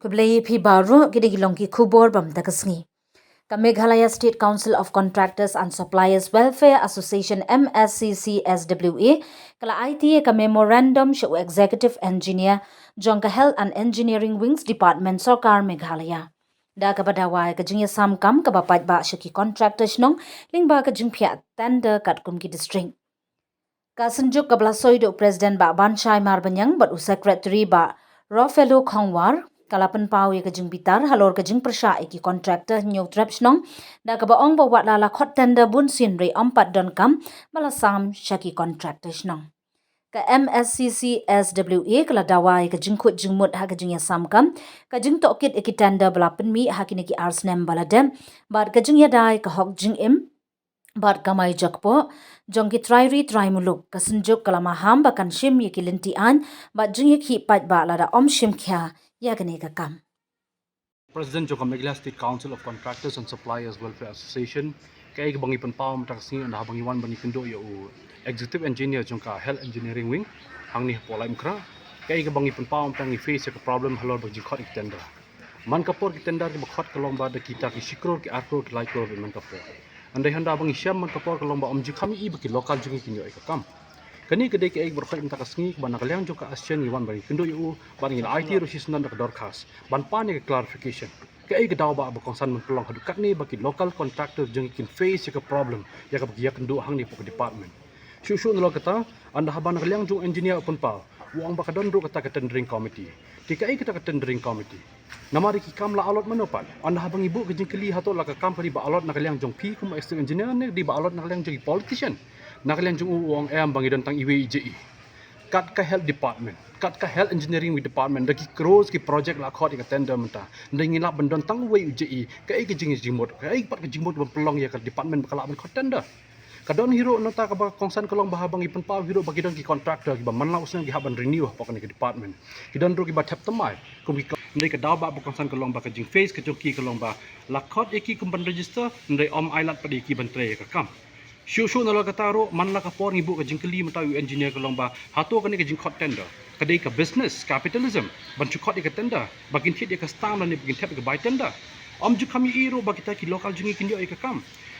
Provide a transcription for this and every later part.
Kublai phi baru gidilong ki khubor bam takasngi. Ka Meghalaya State Council of Contractors and Suppliers Welfare Association MSCCSWA kala ITA ka memorandum shu executive engineer jongka Health and Engineering Wings Department Sarkar Meghalaya. Da ka badawai ka jingya samkam ka bapat ba shu ki contractors nong lingba ka jingpya tender kat kum ki district. Ka senjuk ka blasoi do President ba Banshai Marbanyang bat secretary ba Rofelo Khongwar kalapan pau ye kajing bitar halor kajing persya iki contractor nyok traps nong da ka baong ba wat lala khot tender bun sin re ampat don kam balasam shaki contractors nong ka MSCC SWA kala dawa ye kajing khut jingmut ha kajing ya samkam kajing tokit iki tender balapan mi ha kini ki arsnem baladem bat kajing ya dai ka hok jing im bat kamai jakpo jongki trairi traimuluk kasenjuk kalama ham bakan shim ye kilinti an bat jing ye ki pat ba lada om shim kya ya gane ka kam. President Joka Meghalaya State Council of Contractors and Suppliers Welfare Association kay bangi panpaw matakasngi na bangi wan bani kindo yo executive engineer jongka health engineering wing hangni polai mkra kay bangi panpaw tangi face ka problem halor bagi khot tender man kapor ki tender ki khot kalomba de kita ki sikror ki arkror ki laikor man kapor andai handa bangi syam man kapor kalomba omji kami i baki lokal jungi kinyo ikam kani kedai ke ek berkhoi minta kasngi ban nakalyang joka asian iwan bani kindo yu ban ngil IT rosis nan dak dorkas ban pani ke clarification ke ek daw ba konsan mun pelong hadu kakni baki local contractor jeng kin face ke problem ya ka bagi kendo hang ni pok department shu nalo kata anda haban nakalyang jung engineer open pa wang ba kadon ru kata ke tendering committee tika ek kata ke tendering committee namari ki kam la alot manopan anda habang ibu ke jeng keli hato la ka company ba alot nakalyang jong pi kum extra engineer ne di ba alot nakalyang jong politician nakalian jung uang bangi tentang IWIJI kat ka health department kat ka health engineering department daki cross ki project la khot ka tender menta ndengi la bendon tang IWIJI ka ai ki jing jimot ka ai pat ka jimot pelong ya ka department bakala ben khot tender kadon hero nota ka ba kongsan kolong bahabang ipon pa hero bagi don ki contractor ki ba manla usna ki haban renew pa ka department ki don ro ki ba tap tamai kum ki ndai ka daw ba kongsan kolong ba ka jing face ka joki kolong ba la khot eki kum ban register ndai om island padi ki ban tre ka kam Shushu nalo kataro manla ka por ngibu ka jingkeli matawi engineer kolong ba hato kani ka jingkot tender kadai ka business capitalism ban chukot ka tender bagin thit ka stam lan bagin thep ka buy tender om ju kami iro bagita ki local jingi kindio ka kam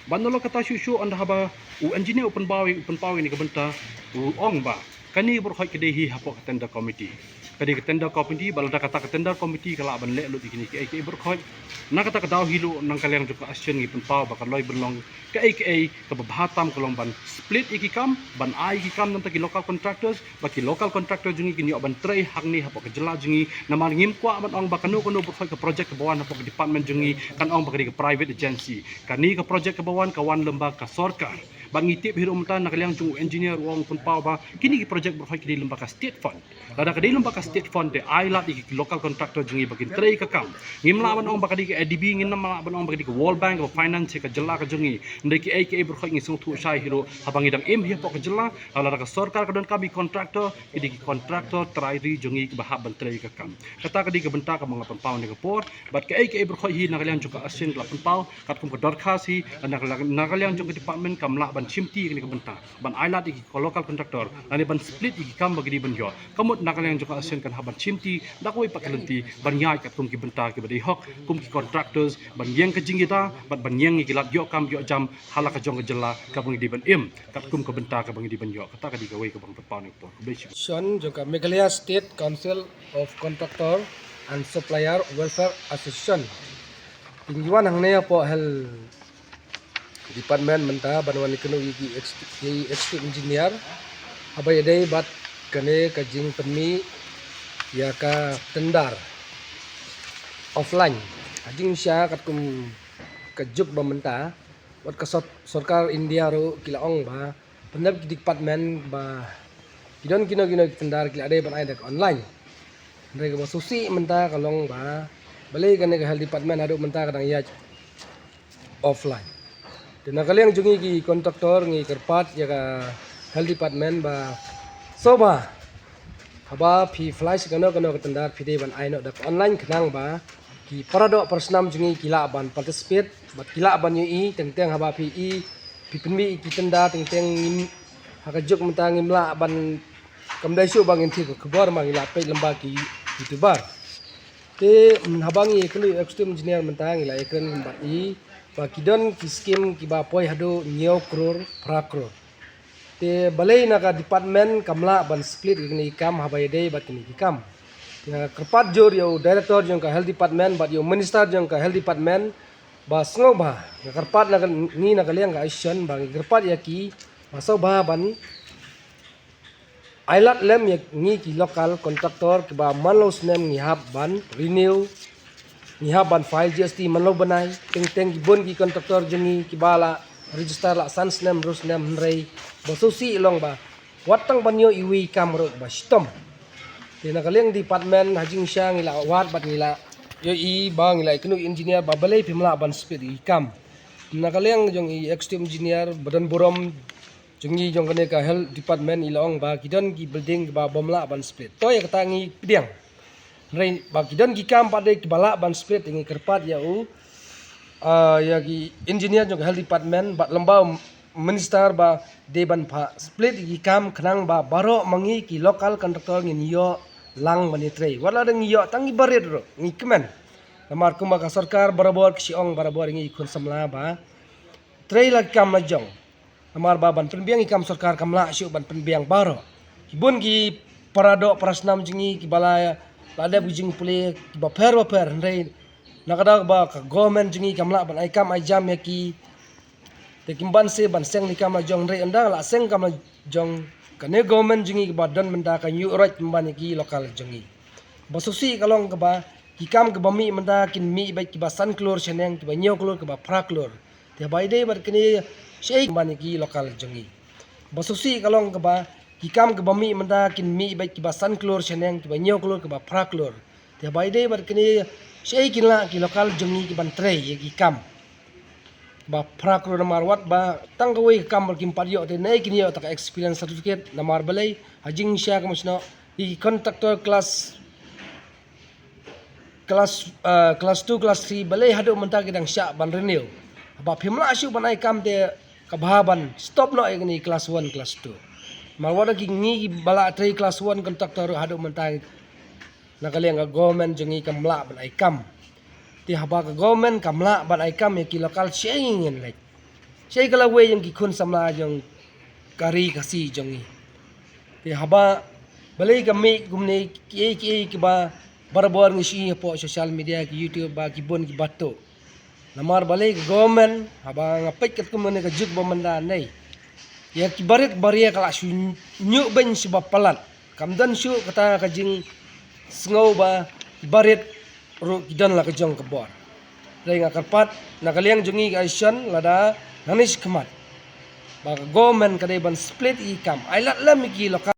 ban nalo kata shushu anda haba u engineer open pawi ni ka benta u ong ba kani bor khoi kadai hi hapo ka tender committee kadai ka tender committee balada kata ka tender committee kala ban le lu dikini ki bor khoi na kata ka daw hilo nang kalyang juga asyen ngi paw ba ka loy belong ka ka babahatam kolong ban split ikikam ban ai ikikam nang taki local contractors baki local contractor jungi kini ban tray hangni hapo ka jela jungi namar ngim kwa ban ong ba kanu bor khoi ka project ka bawan hapo ka department jungi kan ong ba ka private agency kani ka project ka bawan ka wan lembaga ka sarkar bang itip hiro mta nakalyang jung engineer wong pun paw ba kini ki project bor khoi ki lembaga state fund kada ka lembaga state fund de ai lat iki local contractor jungi bagi tray ka kam ngim la ban ong ba ka ADB ngin na mga ban ong ba ka World Bank of Finance ka jela ka jungi ndai ki bor khoi ngi sung thu sai hiro habang idam im hi po ka jela ala ka sarkar ka don kami contractor ki contractor try ri jungi ki bahab ban tray ka kam kata ka ka benta ka mga pampaw ni ka por bat ki bor khoi hi nakalyang jung ka asin ka pampaw kat kum ka dorkas hi nakalyang jung ka department kam la ban chimti ni ka benta ban ailat iki local contractor ani ban split iki kam bagi di ban yo kamut nakalyang jung ka asin kan haban chimti dakoi pakalenti ban yai kat kum ki benta ki badi hok kum ki contractors ban yang ka jingita bat ban yang ki lat yo kam yo jam hala ka jong ka jela ka bang di ban im kat kum ka benta ka bang di ban yo kata ka di gawai ka bang pampaw ni por Son juga Meghalaya State Council of Contractor and Supplier Welfare Association. Tinggiwan hang naya po hel department menta banwan ikenu iki executive engineer abai dai bat kane ka jing penmi ya ka tendar offline ajing sya kat kum kejuk bamenta wat ka sarkar India ro kilaong ba penab ki department ba kidon kino tendar kila dai ban ai dak online ndai ka susi menta kalong ba balai kane ka health department adu menta kadang ya offline dan kalian jungi ki kontraktor ngi kerpat ya ka health department ba soba haba pi flash kano ka tendar pide ban ai no dak online kenang ba ki parado persnam jungi kila ban participate bat kila ban yu teng haba pi pi penmi ki tenda teng ngim haka juk menta ngimla ban kamdai syu bang inti ko kebor mang ila pe lembagi youtuber Te habangi kelu extreme engineer mentang ila ikan bat I ba kidon ki skim ki ba poi hado nyau kror pra kror. Te balai naga department kamla ban split ini ikam habai dei bat ini ikam. Ya kerpat jor yo director jong ka health department bat yo minister jong ka health department ba sngo ba ya kerpat naga ni naga liang ka action ba kerpat ya ki masau ba ban ailat lem ya ngi ki lokal kontraktor ki ba manlos nem ngi hab ban renew ngi hab ban file GST manlo banai teng gibon ki kontraktor jengi ki bala register la sans nem rus nem rei ba susi ilong ba watang banyo iwi kamro ba stom di nakaleng department hajing siya ngila wat bat ngila yo I ba ngila iknu engineer ba balay pimla ban speed ikam nakaleng jong I extreme engineer badan borom jungi jong kene ka health department ilong ba kidon ki building ba bomla ban split to ya katangi pidiang rain ba kidon ki kam pade ki bala ban split ingi kerpat ya ya ki engineer jong health department ba lembau minister ba de ban pha split ki kam khnang ba baro mangi ki local contractor ngin yo lang bani trei wala deng yo tangi baret ro ngi kemen lamar kuma ka sarkar barabor ki ong barabor ngi kun samla ba trei la kam la jong amar baban penbiang ikam sarkar kamla syuk ban penbiang baro kibun ki parado prasnam jingi ki balaya lada bujing pule ki baper ndai nakada ba ka government jingi kamla ban aikam ajam ya ki te kimban se ban seng ni kam jong ndai andang la seng kam jong kane government jingi ki badan menda ka new right ban ki lokal jingi basusi kalong ka ba ki kam ka bami menda kin mi ba ki ba san klor cheneng ki ba nyo klor ki ba pra klor te bai dei bar kini Syekh bani ki lokal jongi. Basusi kalong ke ba ki kam ke bami menda kin mi ba ki ba san klor cheneng ki ba nyo klor ki ba pra klor. Te bai dei bar kini Syekh kinla ki lokal jongi ki ban trei ye ki kam. Ba pra klor marwat ba tang kawai kam bar kim padyo te nei kini yo tak experience certificate namar balai hajing sya ka musno i contractor class 2 class 3 balai hadu menta kidang sya ban renew. Ba pimla syuk ban ai kam te kabahaban stop no ini kelas 1 kelas 2 marwada ki ngi bala trai kelas 1 kontraktor hadu mentai nakaliang ka government jongi kamla ban aikam ti haba ka government kamla ban aikam ya ki lokal sharing like shay kala we yang ki kun samla jong kari kasi jongi ti haba balai ka me gumne ki ba barbar ngi shi po social media ki YouTube ba ki bon ki bato namar balai government haba ngapet kat kumene ka juk bomanda nei ya kibaret baria kala shu nyu ben sebab palat kamdan shu kata ka jing sngow ba kibaret ro kidan la ka jong ka bor dai nga karpat nakaliang jungi ka action lada nanis kemat ba government kadai ban split ikam ailat lam ki lokal